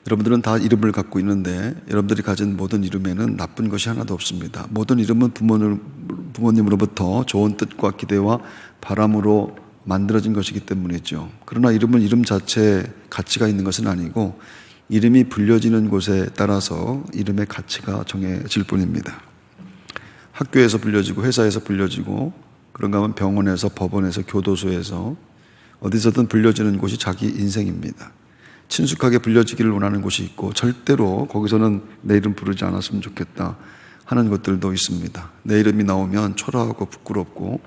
여러분들은 다 이름을 갖고 있는데 여러분들이 가진 모든 이름에는 나쁜 것이 하나도 없습니다. 모든 이름은 부모님으로부터 좋은 뜻과 기대와 바람으로 만들어진 것이기 때문이죠. 그러나 이름은 이름 자체에 가치가 있는 것은 아니고 이름이 불려지는 곳에 따라서 이름의 가치가 정해질 뿐입니다. 학교에서 불려지고 회사에서 불려지고 그런가 하면 병원에서 법원에서 교도소에서 어디서든 불려지는 곳이 자기 인생입니다. 친숙하게 불려지기를 원하는 곳이 있고 절대로 거기서는 내 이름 부르지 않았으면 좋겠다 하는 것들도 있습니다. 내 이름이 나오면 초라하고 부끄럽고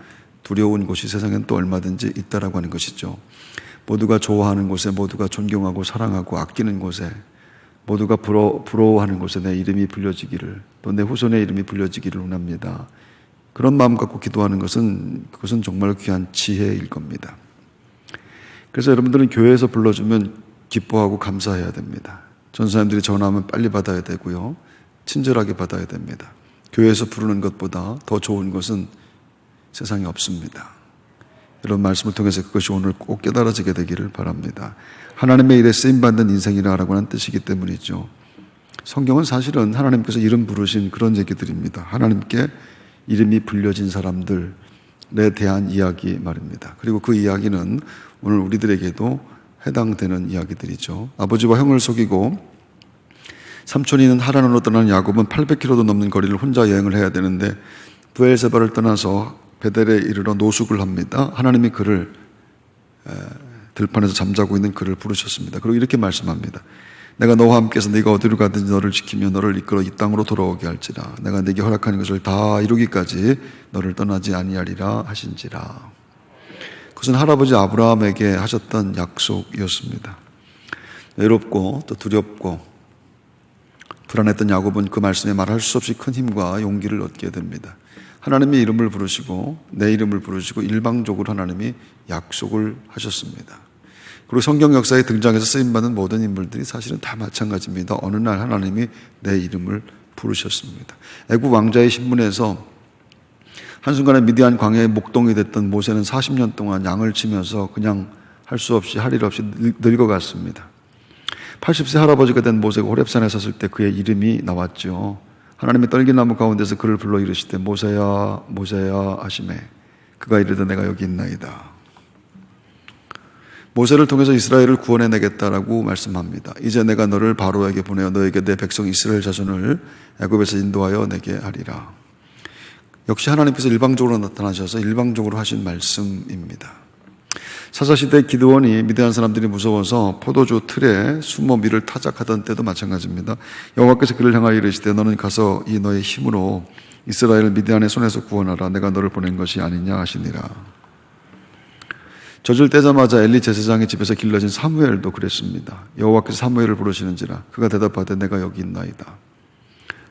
두려운 곳이 세상엔 또 얼마든지 있다라고 하는 것이죠. 모두가 좋아하는 곳에, 모두가 존경하고 사랑하고 아끼는 곳에, 모두가 부러워하는 곳에 내 이름이 불려지기를, 또 내 후손의 이름이 불려지기를 원합니다. 그런 마음 갖고 기도하는 그것은 정말 귀한 지혜일 겁니다. 그래서 여러분들은 교회에서 불러주면 기뻐하고 감사해야 됩니다. 전사님들이 전화하면 빨리 받아야 되고요. 친절하게 받아야 됩니다. 교회에서 부르는 것보다 더 좋은 것은 세상에 없습니다. 이런 말씀을 통해서 그것이 오늘 꼭 깨달아지게 되기를 바랍니다. 하나님의 일에 쓰임받는 인생이라고 하는 뜻이기 때문이죠. 성경은 사실은 하나님께서 이름 부르신 그런 얘기들입니다. 하나님께 이름이 불려진 사람들에 대한 이야기 말입니다. 그리고 그 이야기는 오늘 우리들에게도 해당되는 이야기들이죠. 아버지와 형을 속이고 삼촌이 있는 하란으로 떠난 야곱은 800km도 넘는 거리를 혼자 여행을 해야 되는데 브엘세바를 떠나서 베델에 이르러 노숙을 합니다. 하나님이 그를 들판에서 잠자고 있는 그를 부르셨습니다. 그리고 이렇게 말씀합니다. 내가 너와 함께해서 네가 어디로 가든지 너를 지키며 너를 이끌어 이 땅으로 돌아오게 할지라. 내가 네게 허락하는 것을 다 이루기까지 너를 떠나지 아니하리라 하신지라. 그것은 할아버지 아브라함에게 하셨던 약속이었습니다. 외롭고 또 두렵고 불안했던 야곱은 그 말씀에 말할 수 없이 큰 힘과 용기를 얻게 됩니다. 하나님의 이름을 부르시고 내 이름을 부르시고 일방적으로 하나님이 약속을 하셨습니다. 그리고 성경 역사에 등장해서 쓰임받는 모든 인물들이 사실은 다 마찬가지입니다. 어느 날 하나님이 내 이름을 부르셨습니다. 애굽 왕자의 신분에서 한순간에 미디안 광야의 목동이 됐던 모세는 40년 동안 양을 치면서 그냥 할 수 없이 할 일 없이 늙어갔습니다. 80세 할아버지가 된 모세가 호렙산에 섰을 때 그의 이름이 나왔죠. 하나님의 떨기나무 가운데서 그를 불러 이르시되 모세야 모세야 하시매 그가 이르되 내가 여기 있나이다. 모세를 통해서 이스라엘을 구원해내겠다라고 말씀합니다. 이제 내가 너를 바로에게 보내어 너에게 내 백성 이스라엘 자손을 애굽에서 인도하여 내게 하리라. 역시 하나님께서 일방적으로 나타나셔서 일방적으로 하신 말씀입니다. 사사시대 기드온이 미디안 사람들이 무서워서 포도주 틀에 숨어 밀을 타작하던 때도 마찬가지입니다. 여호와께서 그를 향하여 이르시되 너는 가서 이 너의 힘으로 이스라엘을 미디안의 손에서 구원하라. 내가 너를 보낸 것이 아니냐 하시니라. 젖을 떼자마자 엘리 제사장의 집에서 길러진 사무엘도 그랬습니다. 여호와께서 사무엘을 부르시는지라. 그가 대답하되 내가 여기 있나이다.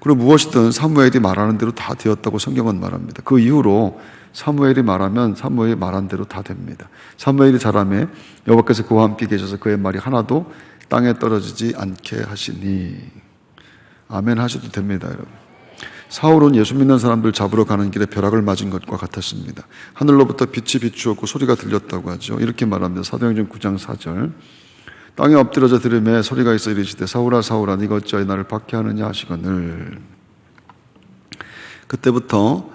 그리고 무엇이든 사무엘이 말하는 대로 다 되었다고 성경은 말합니다. 그 이후로 사무엘이 말하면 사무엘이 말한 대로 다 됩니다. 사무엘이 자라매 여호와께서 그와 함께 계셔서 그의 말이 하나도 땅에 떨어지지 않게 하시니. 아멘 하셔도 됩니다, 여러분. 사울은 예수 믿는 사람들 잡으러 가는 길에 벼락을 맞은 것과 같았습니다. 하늘로부터 빛이 비추었고 소리가 들렸다고 하죠. 이렇게 말합니다. 사도행전 9장 4절. 땅에 엎드려져 들으매 소리가 있어 이르시되 사울아 사울아 네가 어찌하여 나를 박해하느냐 하시거늘. 그때부터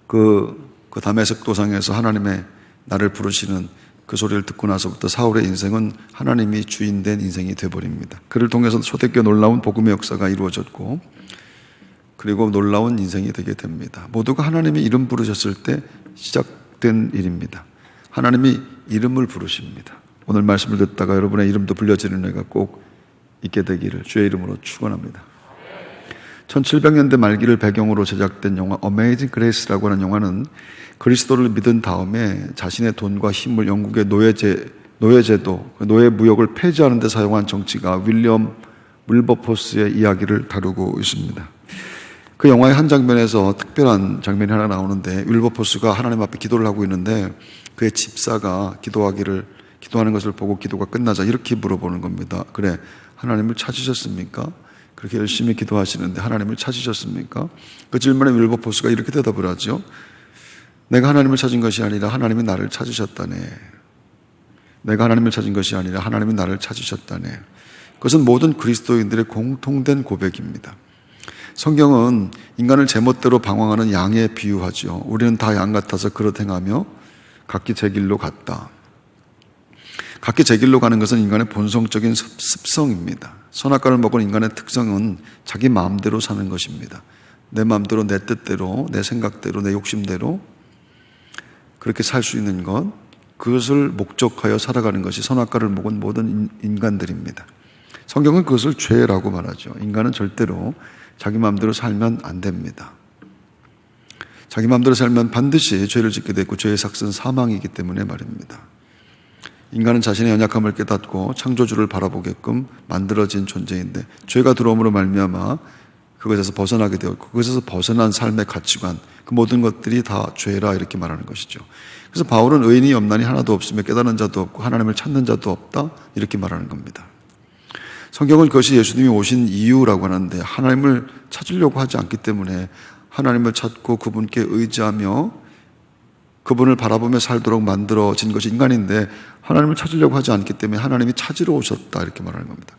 그 다메섹 도상에서 하나님의 나를 부르시는 그 소리를 듣고 나서부터 사울의 인생은 하나님이 주인된 인생이 되어버립니다. 그를 통해서 초대교회 놀라운 복음의 역사가 이루어졌고 그리고 놀라운 인생이 되게 됩니다. 모두가 하나님이 이름 부르셨을 때 시작된 일입니다. 하나님이 이름을 부르십니다. 오늘 말씀을 듣다가 여러분의 이름도 불려지는 해가 꼭 있게 되기를 주의 이름으로 축원합니다. 1700년대 말기를 배경으로 제작된 영화 어메이징 그레이스라고 하는 영화는 그리스도를 믿은 다음에 자신의 돈과 힘을 영국의 노예제도, 노예 무역을 폐지하는 데 사용한 정치가 윌리엄 윌버포스의 이야기를 다루고 있습니다. 그 영화의 한 장면에서 특별한 장면이 하나 나오는데 윌버포스가 하나님 앞에 기도를 하고 있는데 그의 집사가 기도하는 것을 보고 기도가 끝나자 이렇게 물어보는 겁니다. 그래, 하나님을 찾으셨습니까? 그렇게 열심히 기도하시는데 하나님을 찾으셨습니까? 그 질문에 윌버포스가 이렇게 대답을 하죠. 내가 하나님을 찾은 것이 아니라 하나님이 나를 찾으셨다네. 내가 하나님을 찾은 것이 아니라 하나님이 나를 찾으셨다네. 그것은 모든 그리스도인들의 공통된 고백입니다. 성경은 인간을 제멋대로 방황하는 양에 비유하죠. 우리는 다 양 같아서 그릇 행하며 각기 제 길로 갔다. 각기 제 길로 가는 것은 인간의 본성적인 습성입니다. 선악과를 먹은 인간의 특성은 자기 마음대로 사는 것입니다. 내 마음대로, 내 뜻대로, 내 생각대로, 내 욕심대로 그렇게 살 수 있는 것, 그것을 목적하여 살아가는 것이 선악과를 먹은 모든 인간들입니다. 성경은 그것을 죄라고 말하죠. 인간은 절대로 자기 마음대로 살면 안 됩니다. 자기 마음대로 살면 반드시 죄를 짓게 되고 죄의 삭은 사망이기 때문에 말입니다. 인간은 자신의 연약함을 깨닫고 창조주를 바라보게끔 만들어진 존재인데 죄가 들어옴으로 말미암아 그것에서 벗어나게 되었고 그것에서 벗어난 삶의 가치관, 그 모든 것들이 다 죄라 이렇게 말하는 것이죠. 그래서 바울은 의인이 염난이 하나도 없으며 깨달은 자도 없고 하나님을 찾는 자도 없다 이렇게 말하는 겁니다. 성경은 그것이 예수님이 오신 이유라고 하는데 하나님을 찾으려고 하지 않기 때문에 하나님을 찾고 그분께 의지하며 그분을 바라보며 살도록 만들어진 것이 인간인데 하나님을 찾으려고 하지 않기 때문에 하나님이 찾으러 오셨다 이렇게 말하는 겁니다.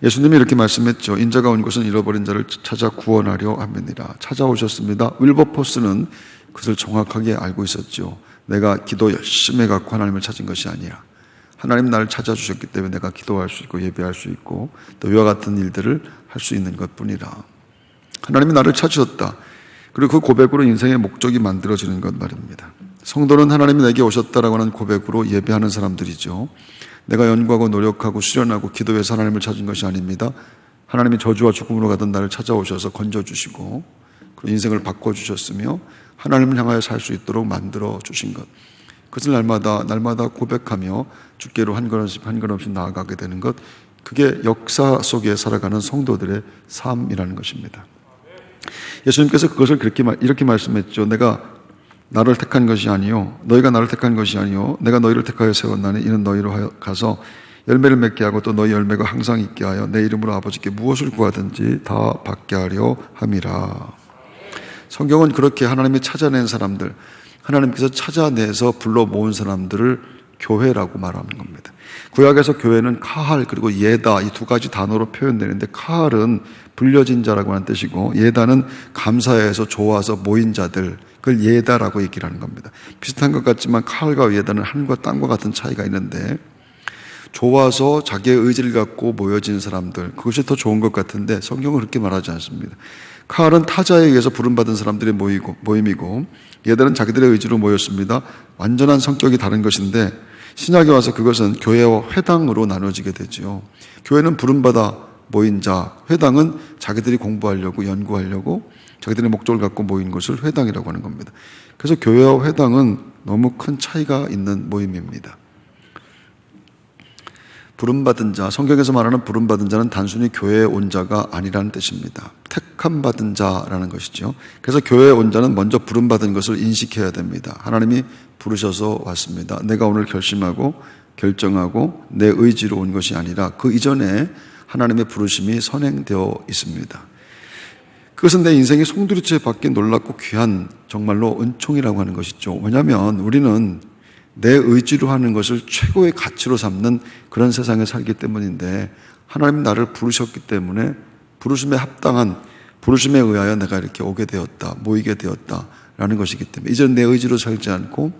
예수님이 이렇게 말씀했죠. 인자가 온 것은 잃어버린 자를 찾아 구원하려 함이니라. 찾아오셨습니다. 윌버포스는 그것을 정확하게 알고 있었죠. 내가 기도 열심히 해갖고 하나님을 찾은 것이 아니라 하나님 나를 찾아주셨기 때문에 내가 기도할 수 있고 예배할 수 있고 또 이와 같은 일들을 할 수 있는 것뿐이라. 하나님이 나를 찾으셨다. 그리고 그 고백으로 인생의 목적이 만들어지는 것 말입니다. 성도는 하나님이 내게 오셨다라고 하는 고백으로 예배하는 사람들이죠. 내가 연구하고 노력하고 수련하고 기도해서 하나님을 찾은 것이 아닙니다. 하나님이 저주와 죽음으로 가던 나를 찾아오셔서 건져주시고 그리고 인생을 바꿔주셨으며 하나님을 향하여 살 수 있도록 만들어주신 것, 그것을 날마다 고백하며 주께로 한 걸음씩 한 걸음씩 나아가게 되는 것, 그게 역사 속에 살아가는 성도들의 삶이라는 것입니다. 예수님께서 그것을 이렇게 말씀했죠. 내가 나를 택한 것이 아니요 너희가 나를 택한 것이 아니요 내가 너희를 택하여 세웠나니 이는 너희로 가서 열매를 맺게 하고 또 너희 열매가 항상 있게 하여 내 이름으로 아버지께 무엇을 구하든지 다 받게 하려 함이라. 성경은 그렇게 하나님이 찾아낸 사람들, 하나님께서 찾아내서 불러 모은 사람들을 교회라고 말하는 겁니다. 구약에서 교회는 카할 그리고 예다 이 두 가지 단어로 표현되는데 카할은 불려진 자라고 하는 뜻이고 예다는 감사해서 좋아서 모인 자들, 그걸 예다라고 얘기를 하는 겁니다. 비슷한 것 같지만 카할과 예다는 하늘과 땅과 같은 차이가 있는데 좋아서 자기의 의지를 갖고 모여진 사람들, 그것이 더 좋은 것 같은데 성경은 그렇게 말하지 않습니다. 카할은 타자에 의해서 부름받은 사람들의 모임이고 예다는 자기들의 의지로 모였습니다. 완전한 성격이 다른 것인데 신약에 와서 그것은 교회와 회당으로 나눠지게 되죠. 교회는 부름받아 모인 자, 회당은 자기들이 공부하려고 연구하려고 자기들의 목적을 갖고 모인 것을 회당이라고 하는 겁니다. 그래서 교회와 회당은 너무 큰 차이가 있는 모임입니다. 부름받은 자, 성경에서 말하는 부름받은 자는 단순히 교회에 온 자가 아니라는 뜻입니다. 택함 받은 자라는 것이죠. 그래서 교회에 온 자는 먼저 부름받은 것을 인식해야 됩니다. 하나님이 부르셔서 왔습니다. 내가 오늘 결심하고 결정하고 내 의지로 온 것이 아니라 그 이전에 하나님의 부르심이 선행되어 있습니다. 그것은 내 인생이 송두리째 받긴 놀랍고 귀한 정말로 은총이라고 하는 것이죠. 왜냐하면 우리는 내 의지로 하는 것을 최고의 가치로 삼는 그런 세상에 살기 때문인데 하나님 나를 부르셨기 때문에 부르심에 합당한 부르심에 의하여 내가 이렇게 오게 되었다, 모이게 되었다라는 것이기 때문에 이제는 내 의지로 살지 않고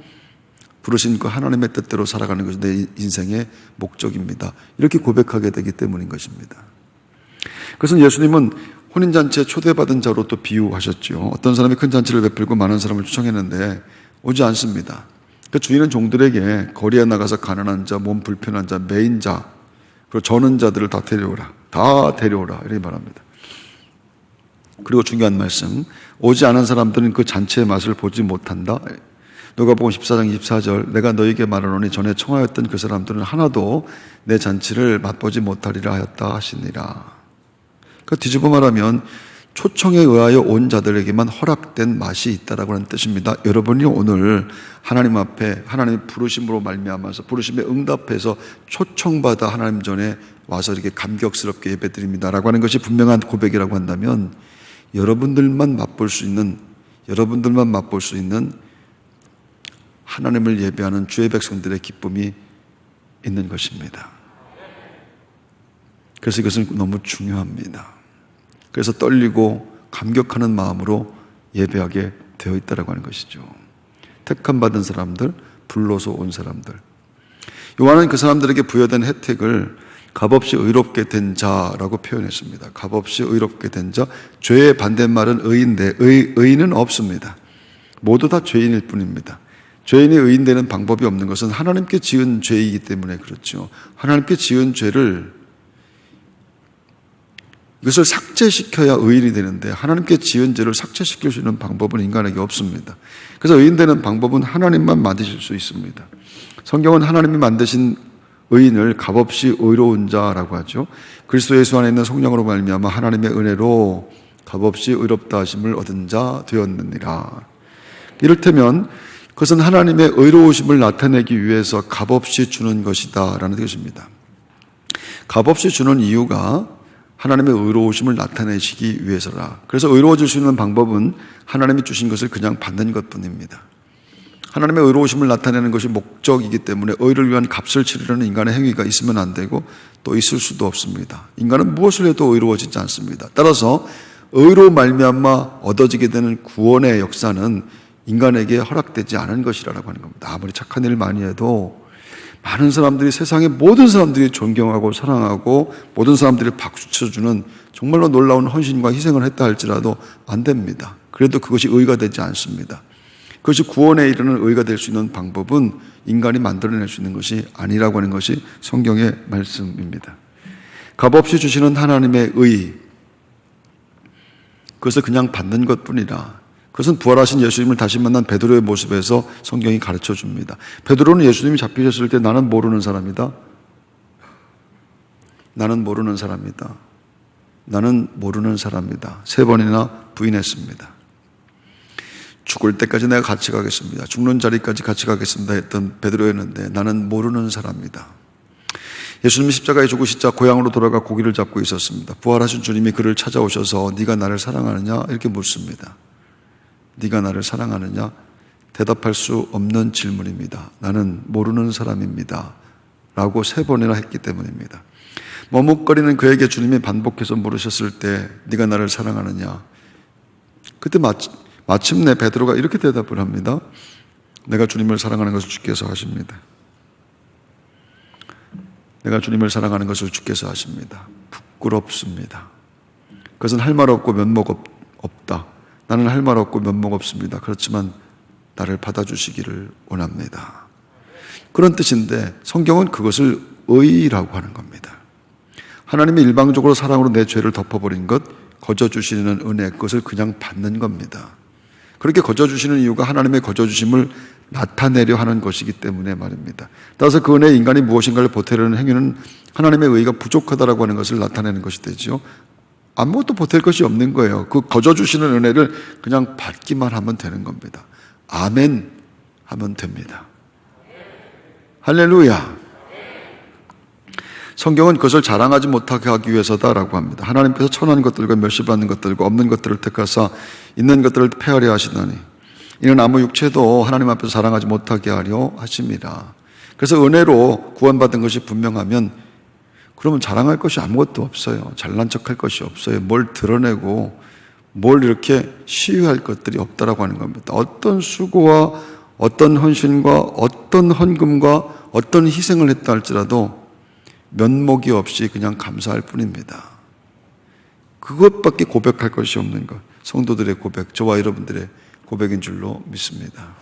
부르신 그 하나님의 뜻대로 살아가는 것이 내 인생의 목적입니다. 이렇게 고백하게 되기 때문인 것입니다. 그래서 예수님은 혼인잔치에 초대받은 자로 또 비유하셨죠. 어떤 사람이 큰 잔치를 베풀고 많은 사람을 초청했는데 오지 않습니다. 그 주인은 종들에게 거리에 나가서 가난한 자, 몸 불편한 자, 매인 자, 그리고 저는 자들을 다 데려오라 이렇게 말합니다. 그리고 중요한 말씀, 오지 않은 사람들은 그 잔치의 맛을 보지 못한다. 누가복음 14장 24절, 내가 너에게 말하노니 전에 청하였던 그 사람들은 하나도 내 잔치를 맛보지 못하리라 하였다 하시니라. 그 뒤집어 말하면 초청에 의하여 온 자들에게만 허락된 맛이 있다라고 하는 뜻입니다. 여러분이 오늘 하나님 앞에 하나님의 부르심으로 말미암아서 부르심에 응답해서 초청받아 하나님 전에 와서 이렇게 감격스럽게 예배드립니다라고 하는 것이 분명한 고백이라고 한다면 여러분들만 맛볼 수 있는 하나님을 예배하는 주의 백성들의 기쁨이 있는 것입니다. 그래서 이것은 너무 중요합니다. 그래서 떨리고 감격하는 마음으로 예배하게 되어 있다고 하는 것이죠. 택함 받은 사람들, 불러서 온 사람들. 요한은 그 사람들에게 부여된 혜택을 값없이 의롭게 된 자라고 표현했습니다. 값없이 의롭게 된 자. 죄의 반대말은 의인데 의인은 없습니다. 모두 다 죄인일 뿐입니다. 죄인이 의인되는 방법이 없는 것은 하나님께 지은 죄이기 때문에 그렇죠. 하나님께 지은 죄를 이것을 삭제시켜야 의인이 되는데 하나님께 지은 죄를 삭제시킬 수 있는 방법은 인간에게 없습니다. 그래서 의인되는 방법은 하나님만 만드실 수 있습니다. 성경은 하나님이 만드신 의인을 값없이 의로운 자라고 하죠. 그리스도 예수 안에 있는 성령으로 말미암아 하나님의 은혜로 값없이 의롭다 하심을 얻은 자 되었느니라. 이를테면 그것은 하나님의 의로우심을 나타내기 위해서 값없이 주는 것이다 라는 뜻입니다. 값없이 주는 이유가 하나님의 의로우심을 나타내시기 위해서라. 그래서 의로워질 수 있는 방법은 하나님이 주신 것을 그냥 받는 것뿐입니다. 하나님의 의로우심을 나타내는 것이 목적이기 때문에 의를 위한 값을 치르려는 인간의 행위가 있으면 안 되고 또 있을 수도 없습니다. 인간은 무엇을 해도 의로워지지 않습니다. 따라서 의로 말미암아 얻어지게 되는 구원의 역사는 인간에게 허락되지 않은 것이라고 하는 겁니다. 아무리 착한 일을 많이 해도 많은 사람들이, 세상의 모든 사람들이 존경하고 사랑하고 모든 사람들이 박수 쳐주는 정말로 놀라운 헌신과 희생을 했다 할지라도 안 됩니다. 그래도 그것이 의가 되지 않습니다. 그것이 구원에 이르는 의가 될 수 있는 방법은 인간이 만들어낼 수 있는 것이 아니라고 하는 것이 성경의 말씀입니다. 값없이 주시는 하나님의 의, 그것을 그냥 받는 것뿐이라. 그것은 부활하신 예수님을 다시 만난 베드로의 모습에서 성경이 가르쳐 줍니다. 베드로는 예수님이 잡히셨을 때 나는 모르는 사람이다. 나는 모르는 사람이다. 나는 모르는 사람이다. 3번이나 부인했습니다. 죽을 때까지 내가 같이 가겠습니다. 죽는 자리까지 같이 가겠습니다 했던 베드로였는데 나는 모르는 사람이다. 예수님이 십자가에 죽으시자 고향으로 돌아가 고기를 잡고 있었습니다. 부활하신 주님이 그를 찾아오셔서 네가 나를 사랑하느냐 이렇게 묻습니다. 네가 나를 사랑하느냐? 대답할 수 없는 질문입니다. 나는 모르는 사람입니다. 라고 3번이나 했기 때문입니다. 머뭇거리는 그에게 주님이 반복해서 물으셨을 때 네가 나를 사랑하느냐? 그때 마침내 베드로가 이렇게 대답을 합니다. 내가 주님을 사랑하는 것을 주께서 하십니다. 내가 주님을 사랑하는 것을 주께서 하십니다. 부끄럽습니다. 그것은 할 말 없고 면목 없다. 나는 할 말 없고 면목 없습니다. 그렇지만 나를 받아주시기를 원합니다. 그런 뜻인데 성경은 그것을 의라고 하는 겁니다. 하나님이 일방적으로 사랑으로 내 죄를 덮어버린 것, 거저주시는 은혜, 그것을 그냥 받는 겁니다. 그렇게 거저주시는 이유가 하나님의 거저주심을 나타내려 하는 것이기 때문에 말입니다. 따라서 그 은혜에 인간이 무엇인가를 보태려는 행위는 하나님의 의가 부족하다라고 하는 것을 나타내는 것이 되죠. 아무것도 보탤 것이 없는 거예요. 그 거저주시는 은혜를 그냥 받기만 하면 되는 겁니다. 아멘 하면 됩니다. 할렐루야. 성경은 그것을 자랑하지 못하게 하기 위해서다라고 합니다. 하나님께서 천한 것들과 멸시받는 것들과 없는 것들을 택하사 있는 것들을 폐하려 하시다니 이는 아무 육체도 하나님 앞에서 자랑하지 못하게 하려 하심이라. 그래서 은혜로 구원받은 것이 분명하면 그러면 자랑할 것이 아무것도 없어요. 잘난 척할 것이 없어요. 뭘 드러내고 뭘 이렇게 시위할 것들이 없다라고 하는 겁니다. 어떤 수고와 어떤 헌신과 어떤 헌금과 어떤 희생을 했다 할지라도 면목이 없이 그냥 감사할 뿐입니다. 그것밖에 고백할 것이 없는 것. 성도들의 고백, 저와 여러분들의 고백인 줄로 믿습니다.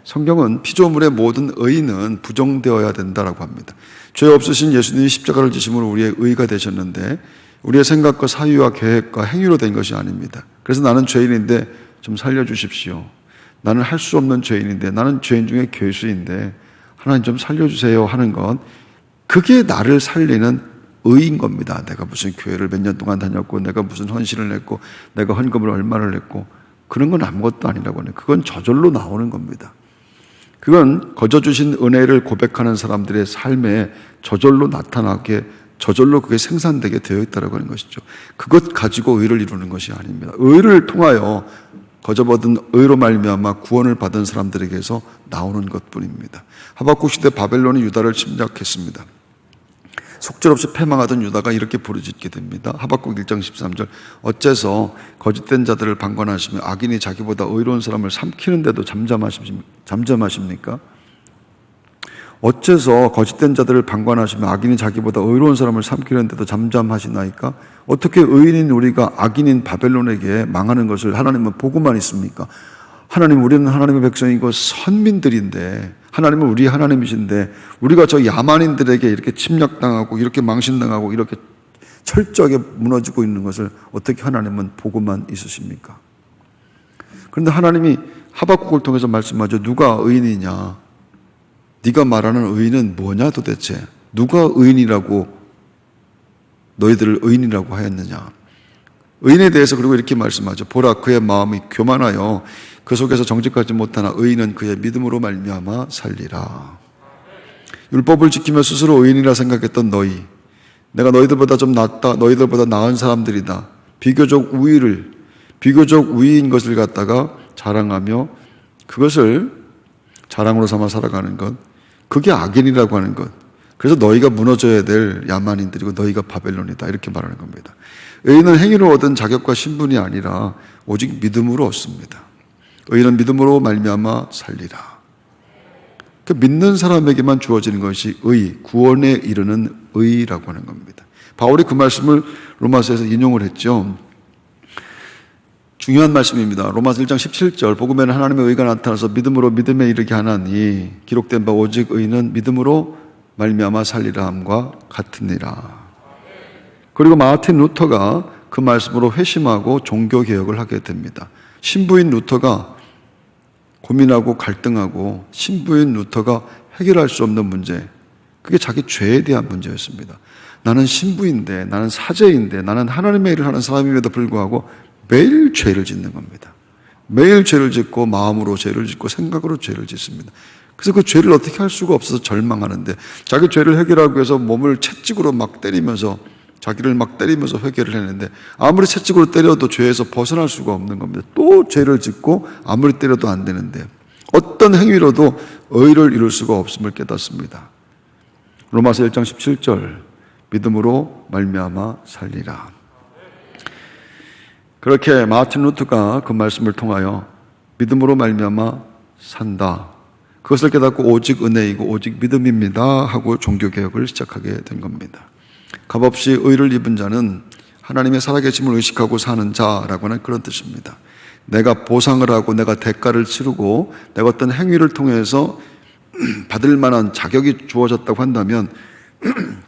성경은 피조물의 모든 의는 부정되어야 된다라고 합니다. 죄 없으신 예수님이 십자가를 지심으로 우리의 의가 되셨는데 우리의 생각과 사유와 계획과 행위로 된 것이 아닙니다. 그래서 나는 죄인인데 좀 살려주십시오. 나는 할 수 없는 죄인인데, 나는 죄인 중에 괴수인데 하나님 좀 살려주세요 하는 건 그게 나를 살리는 의인 겁니다. 내가 무슨 교회를 몇 년 동안 다녔고 내가 무슨 헌신을 했고 내가 헌금을 얼마를 했고 그런 건 아무것도 아니라고 하네요. 그건 저절로 나오는 겁니다. 그건 거저주신 은혜를 고백하는 사람들의 삶에 저절로 나타나게, 저절로 그게 생산되게 되어 있다고 하는 것이죠. 그것 가지고 의를 이루는 것이 아닙니다. 의를 통하여 거저받은 의로 말미암아 구원을 받은 사람들에게서 나오는 것뿐입니다. 하박국 시대 바벨론이 유다를 침략했습니다. 속절없이 패망하던 유다가 이렇게 부르짖게 됩니다. 하박국 1장 13절 어째서 거짓된 자들을 방관하시며 악인이 자기보다 의로운 사람을 삼키는데도 잠잠하십니까? 어째서 거짓된 자들을 방관하시며 악인이 자기보다 의로운 사람을 삼키는데도 잠잠하시나이까? 어떻게 의인인 우리가 악인인 바벨론에게 망하는 것을 하나님은 보고만 있습니까? 하나님, 우리는 하나님의 백성이고 선민들인데 하나님은 우리 하나님이신데 우리가 저 야만인들에게 이렇게 침략당하고 이렇게 망신당하고 이렇게 철저하게 무너지고 있는 것을 어떻게 하나님은 보고만 있으십니까? 그런데 하나님이 하박국을 통해서 말씀하죠. 누가 의인이냐? 네가 말하는 의인은 뭐냐 도대체? 누가 의인이라고 너희들을 의인이라고 하였느냐? 의인에 대해서 그리고 이렇게 말씀하죠. 보라, 그의 마음이 교만하여 그 속에서 정직하지 못하나 의인은 그의 믿음으로 말미암아 살리라. 율법을 지키며 스스로 의인이라 생각했던 너희, 내가 너희들보다 좀 낫다, 너희들보다 나은 사람들이다, 비교적 우위인 것을 갖다가 자랑하며 그것을 자랑으로 삼아 살아가는 것, 그게 악인이라고 하는 것. 그래서 너희가 무너져야 될 야만인들이고 너희가 바벨론이다, 이렇게 말하는 겁니다. 의인은 행위로 얻은 자격과 신분이 아니라 오직 믿음으로 얻습니다. 의인은 믿음으로 말미암아 살리라. 그 믿는 사람에게만 주어지는 것이 의, 구원에 이르는 의라고 하는 겁니다. 바울이 그 말씀을 로마서에서 인용을 했죠. 중요한 말씀입니다. 로마서 1장 17절 복음에는 하나님의 의가 나타나서 믿음으로 믿음에 이르게 하나니 기록된 바 오직 의인은 믿음으로 말미암아 살리라 함과 같으니라. 그리고 마르틴 루터가 그 말씀으로 회심하고 종교개혁을 하게 됩니다. 신부인 루터가 고민하고 갈등하고 신부인 루터가 해결할 수 없는 문제, 그게 자기 죄에 대한 문제였습니다. 나는 신부인데, 나는 사제인데, 나는 하나님의 일을 하는 사람임에도 불구하고 매일 죄를 짓는 겁니다. 매일 죄를 짓고 마음으로 죄를 짓고 생각으로 죄를 짓습니다. 그래서 그 죄를 어떻게 할 수가 없어서 절망하는데 자기 죄를 해결하기 위해서 몸을 채찍으로 막 때리면서 자기를 막 때리면서 회개를 했는데 아무리 채찍으로 때려도 죄에서 벗어날 수가 없는 겁니다. 또 죄를 짓고 아무리 때려도 안 되는데 어떤 행위로도 의를 이룰 수가 없음을 깨닫습니다. 로마서 1장 17절 믿음으로 말미암아 살리라. 그렇게 마르틴 루터가 그 말씀을 통하여 믿음으로 말미암아 산다, 그것을 깨닫고 오직 은혜이고 오직 믿음입니다 하고 종교개혁을 시작하게 된 겁니다. 값없이 의를 입은 자는 하나님의 살아계심을 의식하고 사는 자라고 하는 그런 뜻입니다. 내가 보상을 하고 내가 대가를 치르고 내가 어떤 행위를 통해서 받을 만한 자격이 주어졌다고 한다면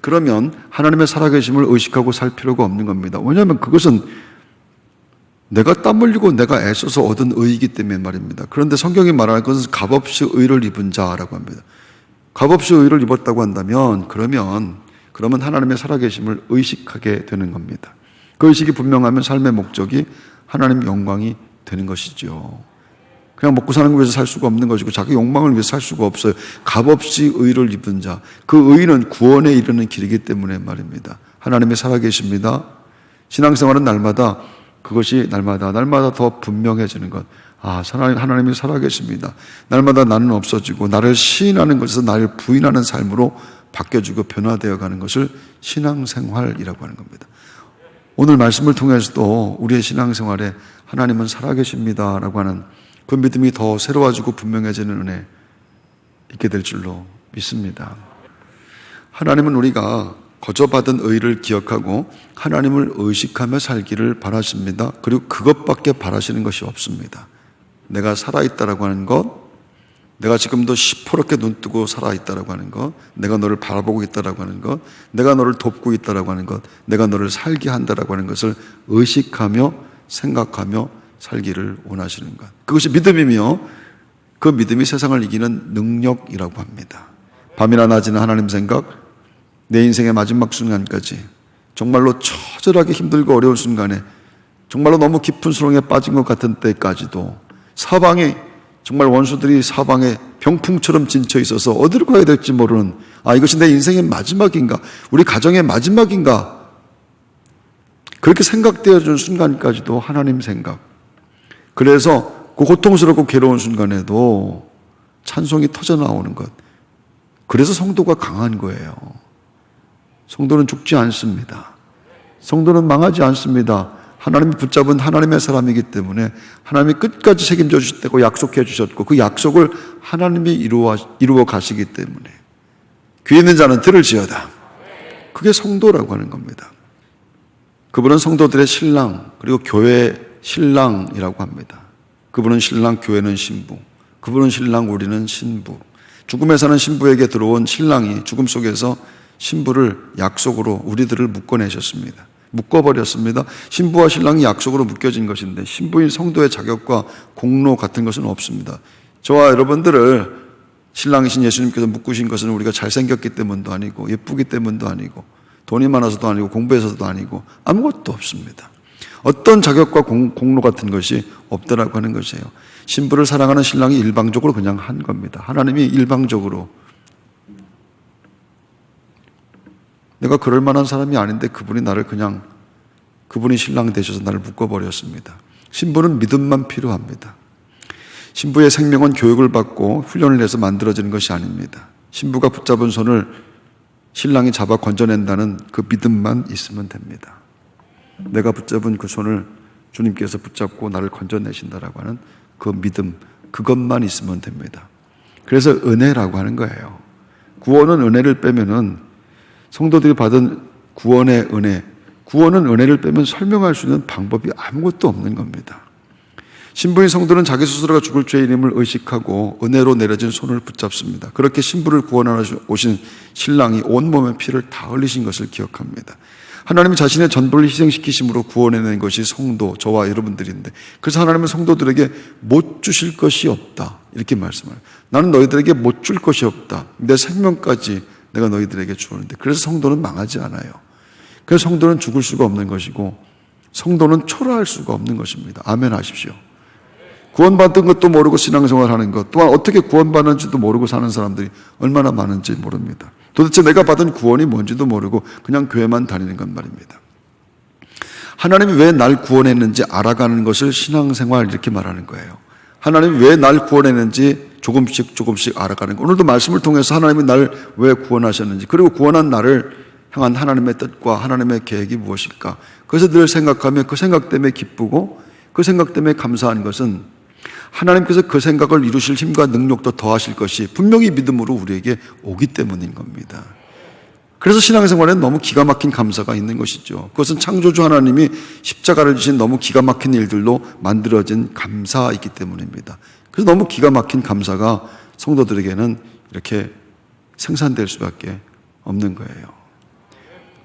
그러면 하나님의 살아계심을 의식하고 살 필요가 없는 겁니다. 왜냐하면 그것은 내가 땀 흘리고 내가 애써서 얻은 의이기 때문에 말입니다. 그런데 성경이 말하는 것은 값없이 의를 입은 자라고 합니다. 값없이 의를 입었다고 한다면 그러면 하나님의 살아계심을 의식하게 되는 겁니다. 그 의식이 분명하면 삶의 목적이 하나님 영광이 되는 것이죠. 그냥 먹고 사는 거 위해서 살 수가 없는 것이고 자기 욕망을 위해서 살 수가 없어요. 값없이 의를 입은 자, 그 의는 구원에 이르는 길이기 때문에 말입니다. 하나님의 살아계십니다. 신앙생활은 날마다 그것이 날마다 더 분명해지는 것. 아, 하나님이 살아계십니다. 날마다 나는 없어지고 나를 시인하는 것에서 나를 부인하는 삶으로 바뀌어지고 변화되어 가는 것을 신앙생활이라고 하는 겁니다. 오늘 말씀을 통해서도 우리의 신앙생활에 하나님은 살아계십니다라고 하는 그 믿음이 더 새로워지고 분명해지는 은혜 있게 될 줄로 믿습니다. 하나님은 우리가 거저받은 의를 기억하고 하나님을 의식하며 살기를 바라십니다. 그리고 그것밖에 바라시는 것이 없습니다. 내가 살아있다라고 하는 것, 내가 지금도 시퍼렇게 눈뜨고 살아있다라고 하는 것, 내가 너를 바라보고 있다라고 하는 것, 내가 너를 돕고 있다라고 하는 것, 내가 너를 살게 한다라고 하는 것을 의식하며 생각하며 살기를 원하시는 것. 그것이 믿음이며 그 믿음이 세상을 이기는 능력이라고 합니다. 밤이나 낮이나 하나님 생각, 내 인생의 마지막 순간까지 정말로 처절하게 힘들고 어려운 순간에 정말로 너무 깊은 수렁에 빠진 것 같은 때까지도 사방에 정말 원수들이 사방에 병풍처럼 진쳐 있어서 어디로 가야 될지 모르는, 이것이 내 인생의 마지막인가, 우리 가정의 마지막인가, 그렇게 생각되어지는 순간까지도 하나님 생각. 그래서 그 고통스럽고 괴로운 순간에도 찬송이 터져 나오는 것. 그래서 성도가 강한 거예요. 성도는 죽지 않습니다. 성도는 망하지 않습니다. 하나님이 붙잡은 하나님의 사람이기 때문에 하나님이 끝까지 책임져 주셨다고 약속해 주셨고 그 약속을 하나님이 이루어 가시기 때문에 귀 있는 자는 들을지어다. 그게 성도라고 하는 겁니다. 그분은 성도들의 신랑, 그리고 교회의 신랑이라고 합니다. 그분은 신랑, 교회는 신부. 그분은 신랑, 우리는 신부. 죽음에 사는 신부에게 들어온 신랑이 죽음 속에서 신부를 약속으로 우리들을 묶어내셨습니다. 묶어버렸습니다. 신부와 신랑이 약속으로 묶여진 것인데 신부인 성도의 자격과 공로 같은 것은 없습니다. 저와 여러분들을 신랑이신 예수님께서 묶으신 것은 우리가 잘생겼기 때문도 아니고 예쁘기 때문도 아니고 돈이 많아서도 아니고 공부해서도 아니고 아무것도 없습니다. 어떤 자격과 공로 같은 것이 없다라고 하는 것이에요. 신부를 사랑하는 신랑이 일방적으로 그냥 한 겁니다. 하나님이 일방적으로 내가 그럴 만한 사람이 아닌데 그분이 나를 그냥 그분이 신랑 되셔서 나를 묶어버렸습니다. 신부는 믿음만 필요합니다. 신부의 생명은 교육을 받고 훈련을 해서 만들어지는 것이 아닙니다. 신부가 붙잡은 손을 신랑이 잡아 건져낸다는 그 믿음만 있으면 됩니다. 내가 붙잡은 그 손을 주님께서 붙잡고 나를 건져내신다라고 하는 그 믿음, 그것만 있으면 됩니다. 그래서 은혜라고 하는 거예요. 구원은 은혜를 빼면은 성도들이 받은 구원의 은혜, 구원은 은혜를 빼면 설명할 수 있는 방법이 아무것도 없는 겁니다. 신부인 성도는 자기 스스로가 죽을 죄인임을 의식하고 은혜로 내려진 손을 붙잡습니다. 그렇게 신부를 구원하러 오신 신랑이 온몸의 피를 다 흘리신 것을 기억합니다. 하나님이 자신의 전부를 희생시키심으로 구원해낸 것이 성도, 저와 여러분들인데 그래서 하나님은 성도들에게 못 주실 것이 없다 이렇게 말씀해요. 나는 너희들에게 못 줄 것이 없다. 내 생명까지 내가 너희들에게 주었는데 그래서 성도는 망하지 않아요. 그래서 성도는 죽을 수가 없는 것이고 성도는 초라할 수가 없는 것입니다. 아멘 하십시오. 구원받은 것도 모르고 신앙생활하는 것 또한 어떻게 구원받는지도 모르고 사는 사람들이 얼마나 많은지 모릅니다. 도대체 내가 받은 구원이 뭔지도 모르고 그냥 교회만 다니는 것 말입니다. 하나님이 왜 날 구원했는지 알아가는 것을 신앙생활 이렇게 말하는 거예요. 하나님이 왜 날 구원했는지 조금씩 알아가는 거. 오늘도 말씀을 통해서 하나님이 날 왜 구원하셨는지 그리고 구원한 나를 향한 하나님의 뜻과 하나님의 계획이 무엇일까. 그래서 늘 생각하며 그 생각 때문에 기쁘고 그 생각 때문에 감사한 것은 하나님께서 그 생각을 이루실 힘과 능력도 더하실 것이 분명히 믿음으로 우리에게 오기 때문인 겁니다. 그래서 신앙생활에는 너무 기가 막힌 감사가 있는 것이죠. 그것은 창조주 하나님이 십자가를 지신 너무 기가 막힌 일들로 만들어진 감사이기 때문입니다. 그래서 너무 기가 막힌 감사가 성도들에게는 이렇게 생산될 수밖에 없는 거예요.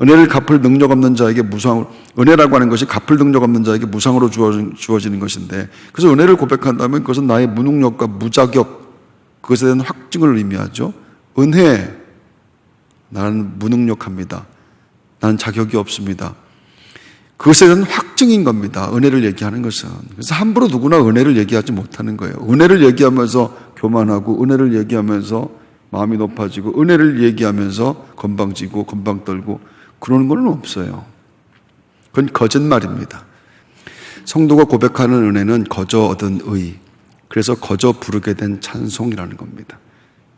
은혜를 갚을 능력 없는 자에게 무상으로, 은혜라고 하는 것이 갚을 능력 없는 자에게 무상으로 주어지는 것인데, 그래서 은혜를 고백한다면 그것은 나의 무능력과 무자격, 그것에 대한 확증을 의미하죠. 은혜, 나는 무능력합니다. 나는 자격이 없습니다. 그것에 대한 확증인 겁니다. 은혜를 얘기하는 것은. 그래서 함부로 누구나 은혜를 얘기하지 못하는 거예요. 은혜를 얘기하면서 교만하고, 은혜를 얘기하면서 마음이 높아지고, 은혜를 얘기하면서 건방지고 건방 떨고 그러는 건 없어요. 그건 거짓말입니다. 성도가 고백하는 은혜는 거저 얻은 의, 그래서 거저 부르게 된 찬송이라는 겁니다.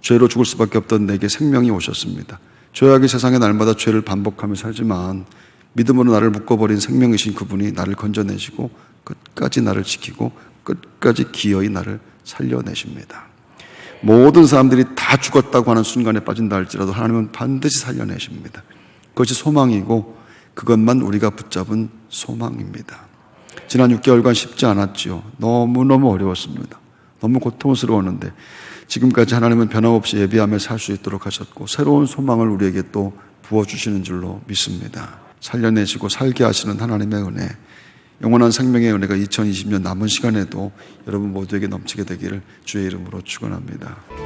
죄로 죽을 수밖에 없던 내게 생명이 오셨습니다. 죄악이 세상에 날마다 죄를 반복하며 살지만 믿음으로 나를 묶어버린 생명이신 그분이 나를 건져내시고 끝까지 나를 지키고 끝까지 기어이 나를 살려내십니다. 모든 사람들이 다 죽었다고 하는 순간에 빠진다 할지라도 하나님은 반드시 살려내십니다. 그것이 소망이고 그것만 우리가 붙잡은 소망입니다. 지난 6개월간 쉽지 않았지요. 너무너무 어려웠습니다. 너무 고통스러웠는데 지금까지 하나님은 변함없이 예비하며 살 수 있도록 하셨고 새로운 소망을 우리에게 또 부어주시는 줄로 믿습니다. 살려내시고 살게 하시는 하나님의 은혜, 영원한 생명의 은혜가 2020년 남은 시간에도 여러분 모두에게 넘치게 되기를 주의 이름으로 축원합니다.